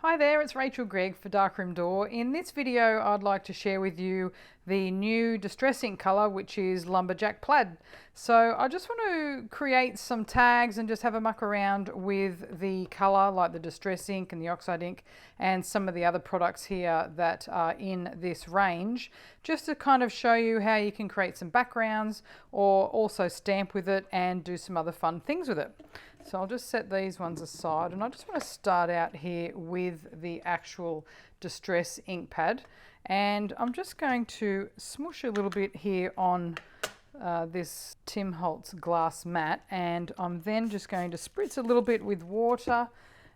Hi there, it's Rachel Greig for Darkroom Door. In this video I'd like to share with you the new Distress Ink colour, which is Lumberjack Plaid. So I just want to create some tags and just have a muck around with the colour, like the Distress Ink and the Oxide ink and some of the other products here that are in this range, just to kind of show you how you can create some backgrounds or also stamp with it and do some other fun things with it. So I'll just set these ones aside, and I just want to start out here with the actual Distress Ink Pad, and I'm just going to smoosh a little bit here on this Tim Holtz glass mat, and I'm then just going to spritz a little bit with water.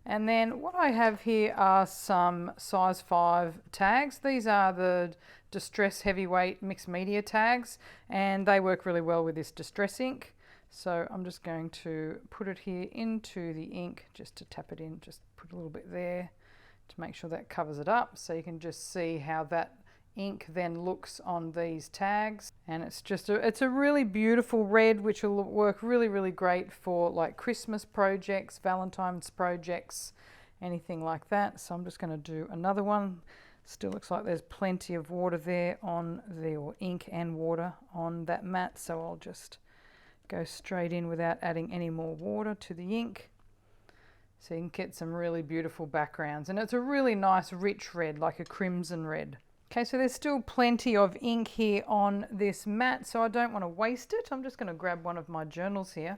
And then what I have here are some size 5 tags. These are the Distress Heavyweight Mixed Media tags, and they work really well with this Distress ink. So I'm just going to put it here into the ink, just to tap it in, just put a little bit there to make sure that covers it up, so you can just see how that ink then looks on these tags. And it's just it's a really beautiful red, which will work really great for like Christmas projects, Valentine's projects, anything like that. So I'm just going to do another one. Still looks like there's plenty of water there on the, or ink and water on that mat, so I'll just go straight in without adding any more water to the ink, so you can get some really beautiful backgrounds. And it's a really nice rich red, like a crimson red. Okay, so there's still plenty of ink here on this mat, so I don't want to waste it. I'm just going to grab one of my journals here,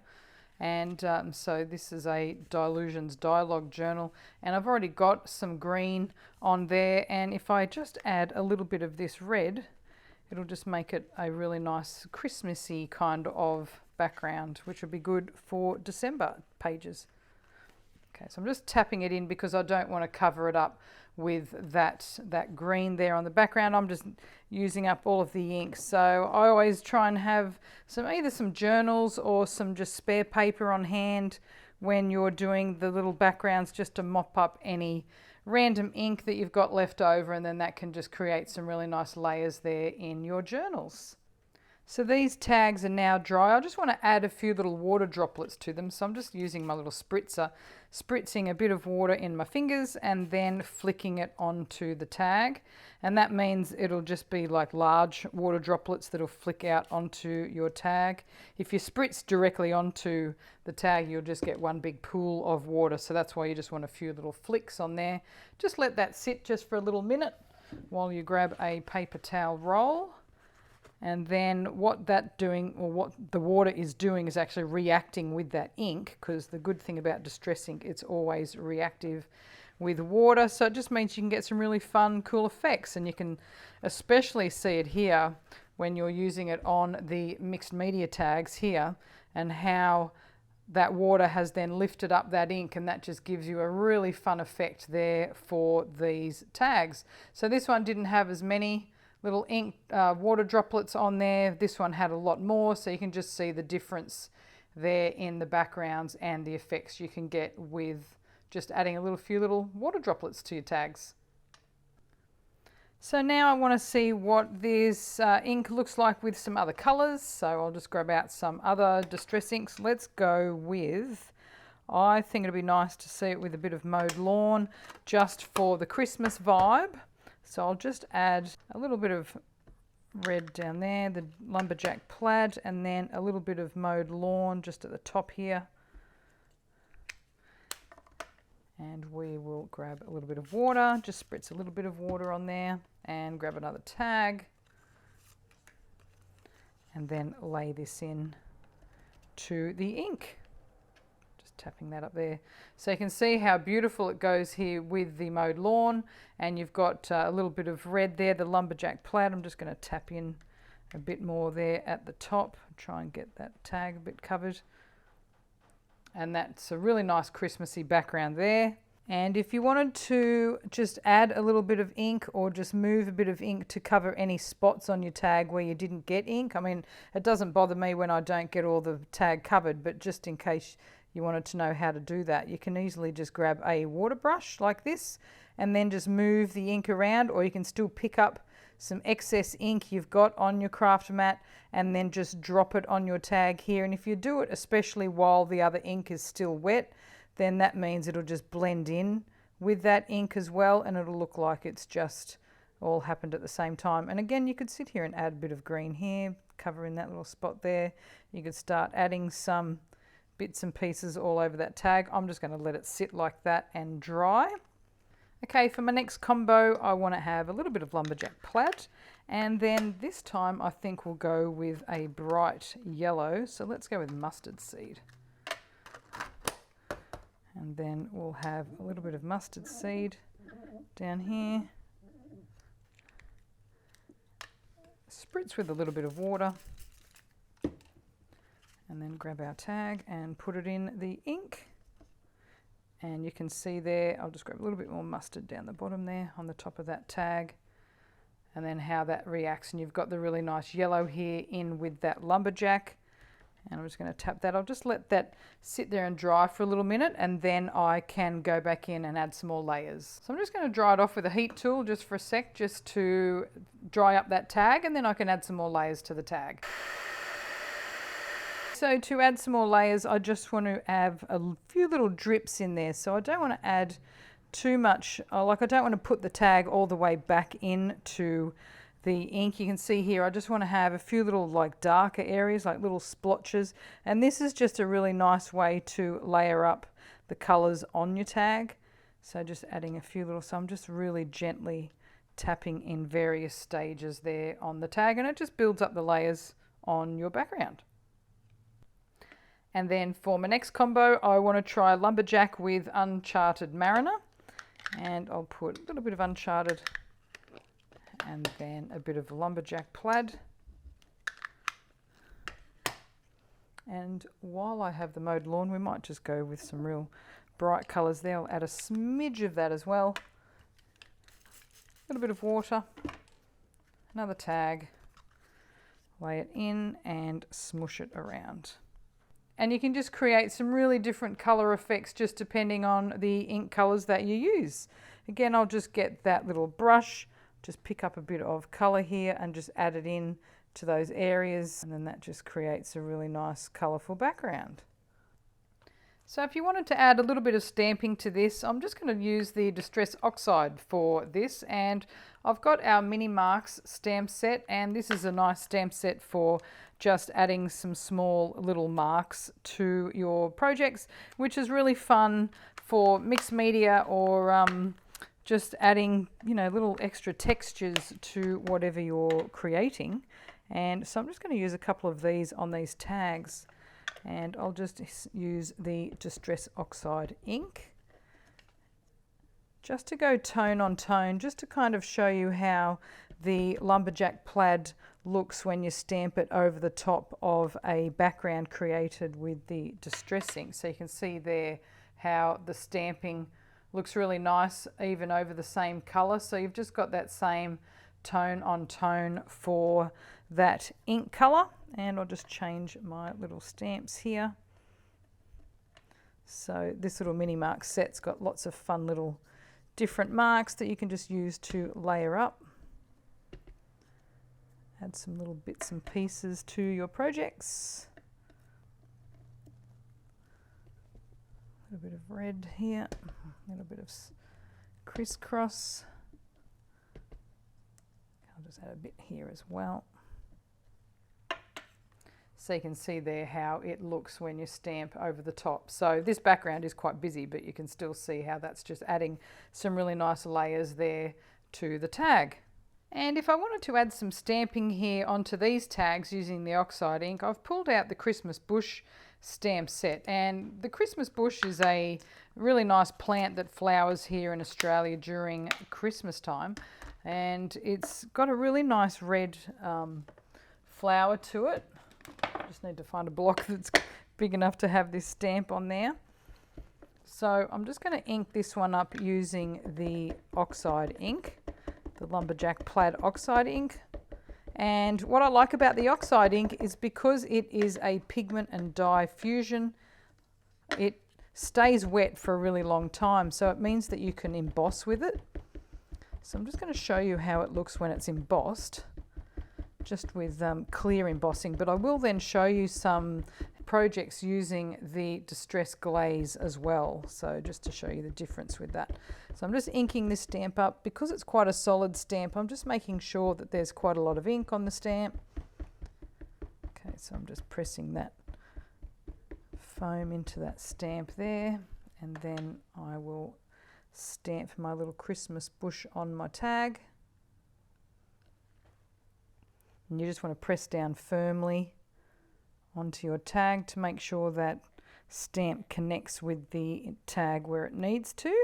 and so this is a Dylusions Dyalog journal, and I've already got some green on there, and if I just add a little bit of this red, it'll just make it a really nice Christmassy kind of background, which would be good for December pages. Okay, so I'm just tapping it in because I don't want to cover it up with that green there on the background. I'm just using up all of the ink. So I always try and have either some journals or some just spare paper on hand when you're doing the little backgrounds, just to mop up any random ink that you've got left over, and then that can just create some really nice layers there in your journals. So these tags are now dry. I just want to add a few little water droplets to them, so I'm just using my little spritzer, spritzing a bit of water in my fingers and then flicking it onto the tag, and that means it'll just be like large water droplets that'll flick out onto your tag. If you spritz directly onto the tag, you'll just get one big pool of water, so that's why you just want a few little flicks on there. Just let that sit just for a little minute while you grab a paper towel roll. And then what that doing, or what the water is doing, is actually reacting with that ink, because the good thing about Distress ink, it's always reactive with water. So it just means you can get some really fun, cool effects, and you can especially see it here when you're using it on the mixed media tags here, and how that water has then lifted up that ink, and that just gives you a really fun effect there for these tags. So this one didn't have as many little ink water droplets on there. This one had a lot more, so you can just see the difference there in the backgrounds and the effects you can get with just adding a few little water droplets to your tags. So now I want to see what this ink looks like with some other colors, so I'll just grab out some other Distress inks. Let's go with, I think it'd be nice to see it with a bit of Mowed Lawn, just for the Christmas vibe. So I'll just add a little bit of red down there, the Lumberjack Plaid, and then a little bit of Mowed Lawn just at the top here. And we will grab a little bit of water, just spritz a little bit of water on there, and grab another tag. And then lay this in to the ink. Tapping that up there, so you can see how beautiful it goes here with the Mowed Lawn. And you've got a little bit of red there, the Lumberjack Plaid. I'm just going to tap in a bit more there at the top, try and get that tag a bit covered, and that's a really nice Christmassy background there. And if you wanted to just add a little bit of ink, or just move a bit of ink to cover any spots on your tag where you didn't get ink, I mean, it doesn't bother me when I don't get all the tag covered, but just in case you wanted to know how to do that, you can easily just grab a water brush like this and then just move the ink around, or you can still pick up some excess ink you've got on your craft mat and then just drop it on your tag here. And if you do it especially while the other ink is still wet, then that means it'll just blend in with that ink as well, and it'll look like it's just all happened at the same time. And again, you could sit here and add a bit of green here, covering that little spot there. You could start adding some bits and pieces all over that tag. I'm just going to let it sit like that and dry. Okay, for my next combo, I want to have a little bit of Lumberjack Plaid, and then this time I think we'll go with a bright yellow. So let's go with mustard seed. And then we'll have a little bit of mustard seed down here. Spritz with a little bit of water. And then grab our tag and put it in the ink. And you can see there, I'll just grab a little bit more mustard down the bottom there on the top of that tag. And then how that reacts. And you've got the really nice yellow here in with that lumberjack. And I'm just going to tap that. I'll just let that sit there and dry for a little minute, and then I can go back in and add some more layers. So I'm just going to dry it off with a heat tool just for a sec, just to dry up that tag, and then I can add some more layers to the tag. So to add some more layers, I just want to have a few little drips in there. So I don't want to add too much, I don't want to put the tag all the way back into the ink. You can see here I just want to have a few little like darker areas, like little splotches, and this is just a really nice way to layer up the colors on your tag. So just adding a few little, so I'm just really gently tapping in various stages there on the tag, and it just builds up the layers on your background. And then for my next combo, I want to try Lumberjack with Uncharted Mariner, and I'll put a little bit of Uncharted and then a bit of Lumberjack Plaid. And while I have the mowed lawn, we might just go with some real bright colours there. I'll add a smidge of that as well. A little bit of water, another tag, lay it in and smush it around. And you can just create some really different colour effects just depending on the ink colours that you use. Again, I'll just get that little brush, just pick up a bit of colour here and just add it in to those areas, and then that just creates a really nice colourful background. So if you wanted to add a little bit of stamping to this, I'm just going to use the Distress Oxide for this, and I've got our Mini Marks stamp set, and this is a nice stamp set for just adding some small little marks to your projects, which is really fun for mixed media or just adding, you know, little extra textures to whatever you're creating. And so I'm just going to use a couple of these on these tags, and I'll just use the Distress Oxide ink just to go tone on tone, just to kind of show you how the Lumberjack Plaid looks when you stamp it over the top of a background created with the Distress ink. So you can see there how the stamping looks really nice even over the same color. So you've just got that same tone on tone for that ink color. And I'll just change my little stamps here. So this little Mini Mark set's got lots of fun little different marks that you can just use to layer up. Add some little bits and pieces to your projects. A little bit of red here, a little bit of crisscross. I'll just add a bit here as well. So you can see there how it looks when you stamp over the top. So this background is quite busy, but you can still see how that's just adding some really nice layers there to the tag. And if I wanted to add some stamping here onto these tags using the Oxide ink, I've pulled out the Christmas bush stamp set. And the Christmas bush is a really nice plant that flowers here in Australia during Christmas time. And it's got a really nice red flower to it. Just need to find a block that's big enough to have this stamp on there. So I'm just going to ink this one up using the Oxide ink, the Lumberjack Plaid Oxide ink. And what I like about the Oxide ink is because it is a pigment and dye fusion, it stays wet for a really long time. So it means that you can emboss with it. So I'm just going to show you how it looks when it's embossed, just with clear embossing, but I will then show you some projects using the Distress Glaze as well. So just to show you the difference with that. So I'm just inking this stamp up. Because it's quite a solid stamp, I'm just making sure that there's quite a lot of ink on the stamp. Okay, so I'm just pressing that foam into that stamp there, and then I will stamp my little Christmas bush on my tag. And you just want to press down firmly onto your tag to make sure that stamp connects with the tag where it needs to.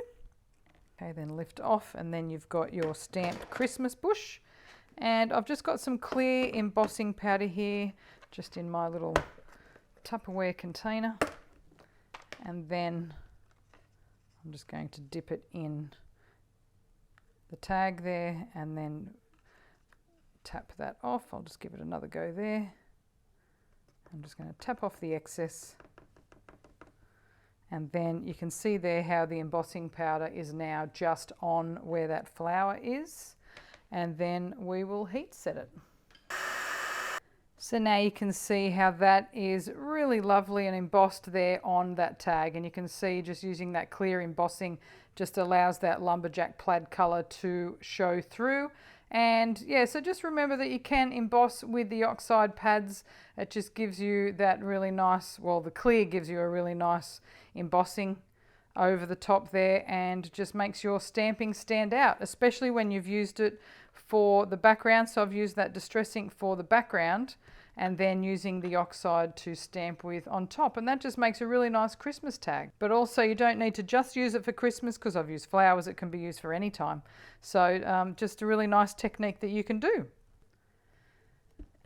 Okay, then lift off, and then you've got your stamped Christmas bush. And I've just got some clear embossing powder here, just in my little Tupperware container, and then I'm just going to dip it in the tag there and then tap that off. I'll just give it another go there. I'm just going to tap off the excess, and then you can see there how the embossing powder is now just on where that flower is, and then we will heat set it. So now you can see how that is really lovely and embossed there on that tag, and you can see just using that clear embossing just allows that lumberjack plaid color to show through. And yeah, so just remember that you can emboss with the Oxide pads. It just gives you that really nice, well, the clear gives you a really nice embossing over the top there, and just makes your stamping stand out, especially when you've used it for the background. So I've used that Distress Ink for the background, and then using the Oxide to stamp with on top, and that just makes a really nice Christmas tag. But also you don't need to just use it for Christmas, because I've used flowers, it can be used for any time. So just a really nice technique that you can do.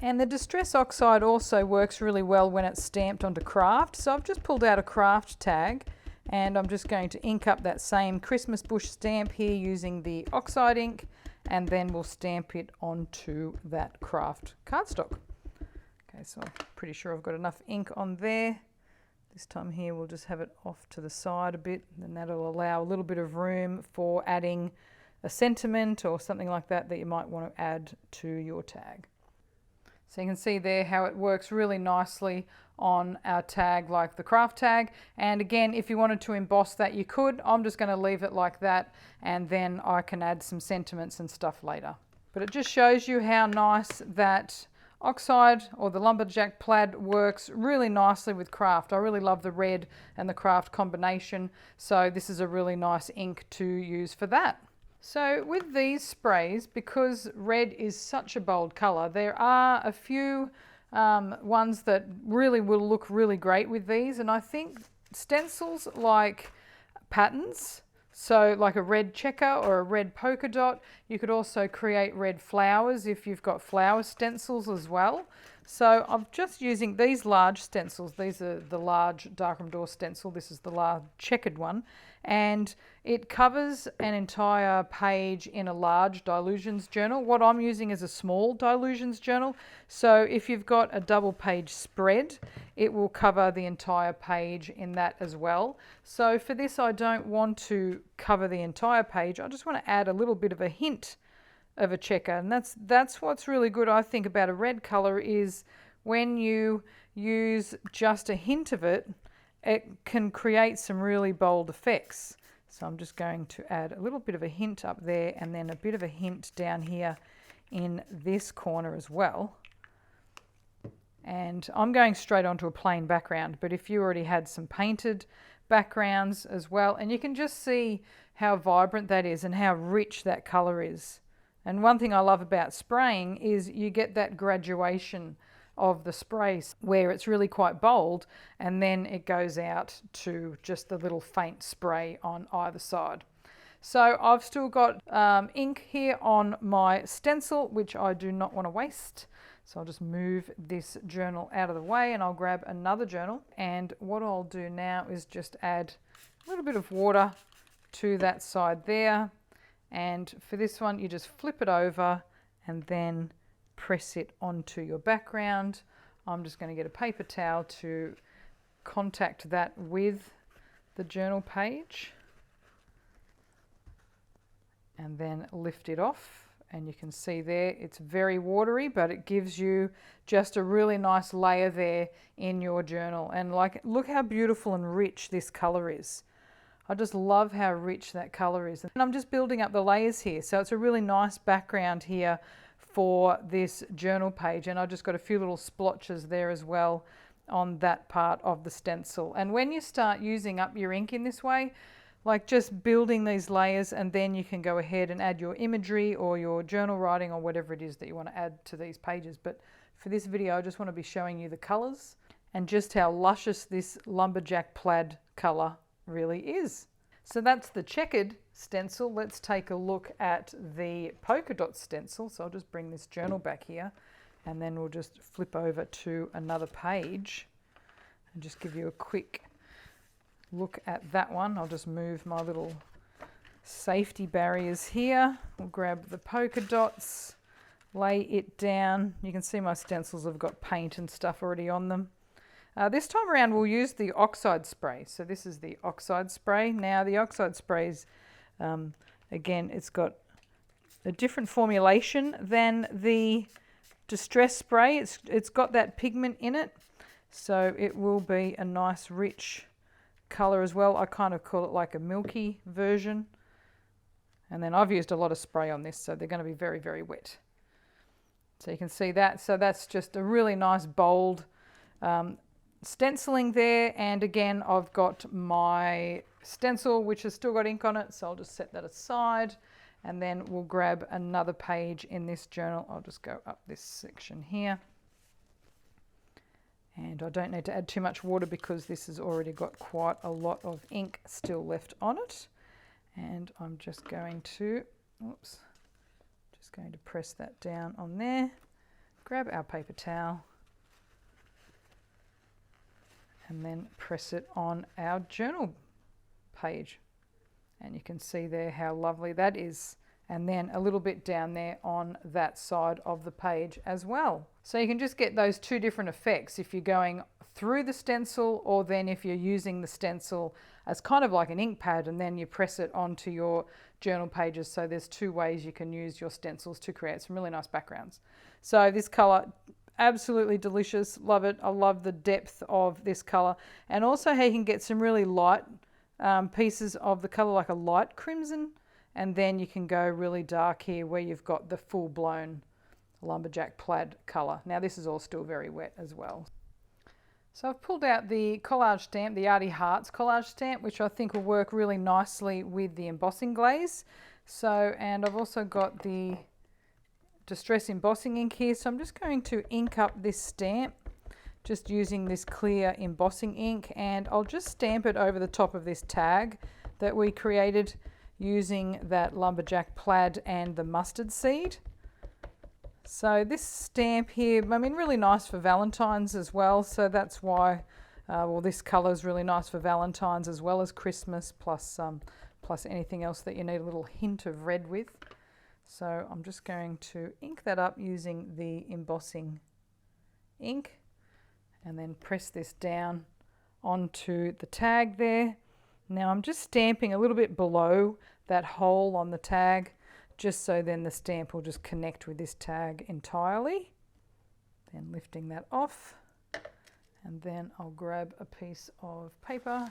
And the Distress Oxide also works really well when it's stamped onto Kraft. So I've just pulled out a Kraft tag, and I'm just going to ink up that same Christmas bush stamp here using the Oxide ink, and then we'll stamp it onto that Kraft cardstock. Okay, so I'm pretty sure I've got enough ink on there. This time here we'll just have it off to the side a bit, and that'll allow a little bit of room for adding a sentiment or something like that that you might want to add to your tag. So you can see there how it works really nicely on our tag like the Kraft tag. And again, if you wanted to emboss that, you could. I'm just going to leave it like that, and then I can add some sentiments and stuff later. But it just shows you how nice that Oxide or the Lumberjack Plaid works really nicely with Kraft. I really love the red and the Kraft combination, so this is a really nice ink to use for that. So with these sprays, because red is such a bold color, there are a few ones that really will look really great with these, and I think stencils like patterns, so like a red checker or a red polka dot. You could also create red flowers if you've got flower stencils as well. So I'm just using these large stencils. These are the large Darkroom door stencil. This is the large checkered one. And it covers an entire page in a large Dylusions journal. What I'm using is a small Dylusions journal. So if you've got a double page spread, it will cover the entire page in that as well. So for this, I don't want to cover the entire page. I just want to add a little bit of a hint of a checker. And that's what's really good, I think, about a red color, is when you use just a hint of it, it can create some really bold effects. So I'm just going to add a little bit of a hint up there, and then a bit of a hint down here in this corner as well. And I'm going straight onto a plain background, but if you already had some painted backgrounds as well, and you can just see how vibrant that is and how rich that color is. And one thing I love about spraying is you get that graduation of the spray where it's really quite bold, and then it goes out to just the little faint spray on either side. So I've still got ink here on my stencil, which I do not want to waste. So I'll just move this journal out of the way, and I'll grab another journal. And what I'll do now is just add a little bit of water to that side there. And for this one, you just flip it over and then press it onto your background. I'm just going to get a paper towel to contact that with the journal page, and then lift it off And you can see there it's very watery, but it gives you just a really nice layer there in your journal. And like, look how beautiful and rich this color is. I just love how rich that color is. And I'm just building up the layers here. So it's a really nice background here for this journal page. And I just got a few little splotches there as well on that part of the stencil. And when you start using up your ink in this way, like just building these layers, and then you can go ahead and add your imagery or your journal writing or whatever it is that you want to add to these pages. But for this video, I just want to be showing you the colors and just how luscious this Lumberjack Plaid color really is. So that's the checkered stencil. Let's take a look at the polka dot stencil. So I'll just bring this journal back here, and then we'll just flip over to another page and just give you a quick look at that one. I'll just move my little safety barriers here. We'll grab the polka dots, lay it down. You can see my stencils have got paint and stuff already on them. This time around we'll use the Oxide spray. So this is the Oxide spray. Now the Oxide sprays, again, it's got a different formulation than the Distress spray. It's got that pigment in it, so it will be a nice rich color as well. I kind of call it like a milky version. And then I've used a lot of spray on this, so they're going to be very, very wet. So you can see that. So that's just a really nice bold stenciling there. And again, I've got my stencil which has still got ink on it, so I'll just set that aside, and then we'll grab another page in this journal. I'll just go up this section here. And I don't need to add too much water because this has already got quite a lot of ink still left on it. And I'm just going to, press that down on there, grab our paper towel, and then press it on our journal page. And you can see there how lovely that is. And then a little bit down there on that side of the page as well. So you can just get those two different effects if you're going through the stencil, or then if you're using the stencil as kind of like an ink pad and then you press it onto your journal pages. So there's two ways you can use your stencils to create some really nice backgrounds. So this color, absolutely delicious, love it. I love the depth of this color, and also how you can get some really light pieces of the color, like a light crimson. And then you can go really dark here where you've got the full-blown Lumberjack Plaid colour. Now this is all still very wet as well. So I've pulled out the Collage Stamp, the Arty Hearts Collage Stamp, which I think will work really nicely with the embossing glaze. So, and I've also got the Distress Embossing Ink here. So I'm just going to ink up this stamp, just using this clear embossing ink, and I'll just stamp it over the top of this tag that we created using that Lumberjack Plaid and the mustard seed. So this stamp here, I mean, really nice for Valentine's as well. So that's why, well, this color is really nice for Valentine's as well as Christmas, plus anything else that you need a little hint of red with. So I'm just going to ink that up using the embossing ink, and then press this down onto the tag there. Now I'm just stamping a little bit below that hole on the tag, just so then the stamp will just connect with this tag entirely. Then lifting that off, and then I'll grab a piece of paper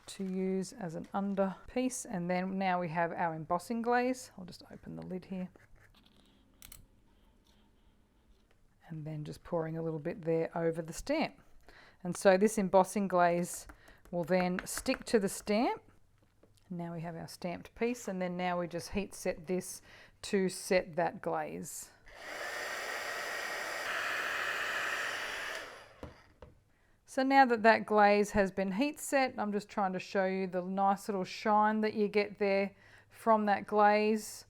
to use as an under piece, and then now we have our embossing glaze. I'll just open the lid here, and then just pouring a little bit there over the stamp. And so this embossing glaze will then stick to the stamp. Now we have our stamped piece, and then now we just heat set this to set that glaze. So now that that glaze has been heat set, I'm just trying to show you the nice little shine that you get there from that glaze.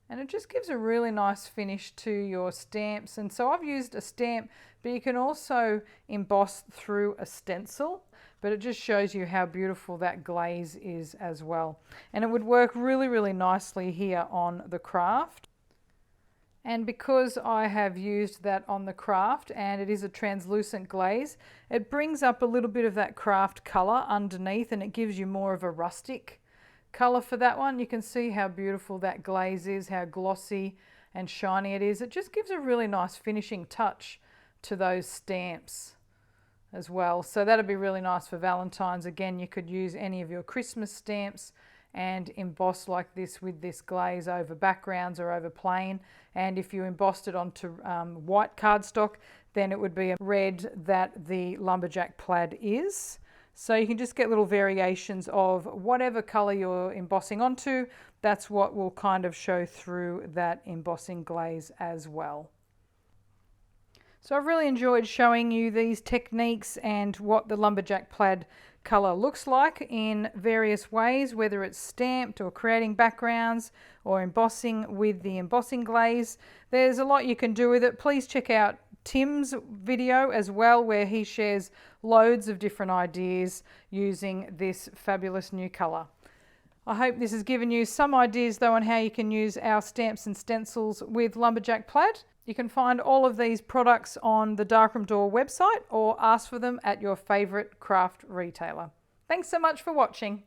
And it just gives a really nice finish to your stamps. And so I've used a stamp, but you can also emboss through a stencil. But it just shows you how beautiful that glaze is as well. And it would work really, really nicely here on the Kraft. And because I have used that on the Kraft and it is a translucent glaze, it brings up a little bit of that Kraft color underneath, and it gives you more of a rustic color for that one. You can see how beautiful that glaze is, how glossy and shiny it is. It just gives a really nice finishing touch to those stamps as well. So that'd be really nice for Valentine's. Again, you could use any of your Christmas stamps and emboss like this with this glaze over backgrounds or over plain. And if you embossed it onto white cardstock, then it would be a red that the Lumberjack Plaid is. So you can just get little variations of whatever color you're embossing onto. That's what will kind of show through that embossing glaze as well. So I've really enjoyed showing you these techniques and what the Lumberjack Plaid color looks like in various ways, whether it's stamped or creating backgrounds or embossing with the embossing glaze. There's a lot you can do with it. Please check out Tim's video as well, where he shares loads of different ideas using this fabulous new color. I hope this has given you some ideas though on how you can use our stamps and stencils with Lumberjack Plaid. You can find all of these products on the Darkroom Door website or ask for them at your favourite craft retailer. Thanks so much for watching.